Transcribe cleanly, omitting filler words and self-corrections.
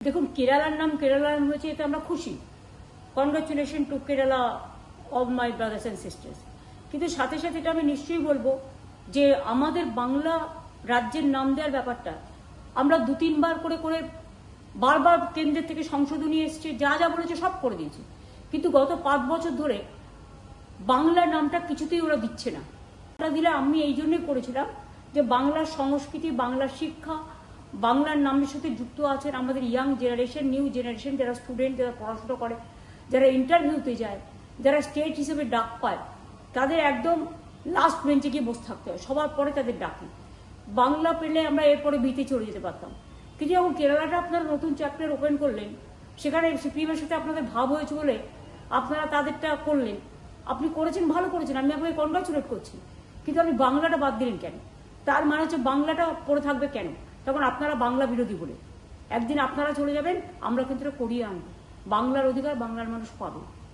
দেখুন, কেরালার নাম কেরালার হয়েছে, এতে আমরা খুশি। Congratulation two Kerala of my brothers and sisters. কিন্তু সাথে সাথে এটা আমি নিশ্চয়ই বলবো যে আমাদের বাংলা রাজ্যের নাম দেওয়ার ব্যাপারটা আমরা 2-3 বার করে করে বারবার কেন্দ্রের থেকে সংশোধনী এসছে, যা যা বলেছে সব করে দিয়েছে। কিন্তু গত 5 বছর ধরে বাংলা নামটা কিছুতেই ওরা দিচ্ছে না। ওরা দিলে আমি এই জন্যই করেছিলাম যে বাংলার সংস্কৃতি, বাংলার শিক্ষা, বাংলার নামের সাথে যুক্ত আছেন আমাদের ইয়াং জেনারেশন, নিউ জেনারেশন, যারা স্টুডেন্ট, যারা পড়াশোনা করে, যারা ইন্টারভিউতে যায়, যারা স্টেট হিসেবে ডাক পায়, তাদের একদম লাস্ট বেঞ্চে গিয়ে বসে থাকতে হয়, সবার পরে তাদের ডাকি। বাংলা পেলে আমরা এরপরে বিতে চলে যেতে পারতাম। কিন্তু যখন কেরালাটা আপনারা নতুন চ্যাপ্টার ওপেন করলেন, সেখানে সিপিএমের সাথে আপনাদের ভাব হয়েছে বলে আপনারা তাদেরটা করলেন। আপনি করেছেন, ভালো করেছেন, আমি আপনাকে কনগ্রাচুলেট করছি। কিন্তু আপনি বাংলাটা বাদ দিলেন কেন? তার মানে হচ্ছে বাংলাটা পড়ে থাকবে কেন? তখন আপনারা বাংলা বিরোধী বলে। একদিন আপনারা চলে যাবেন, আমরা কিন্তু করিয়ে আনবো। বাংলার অধিকার বাংলার মানুষ পাবে।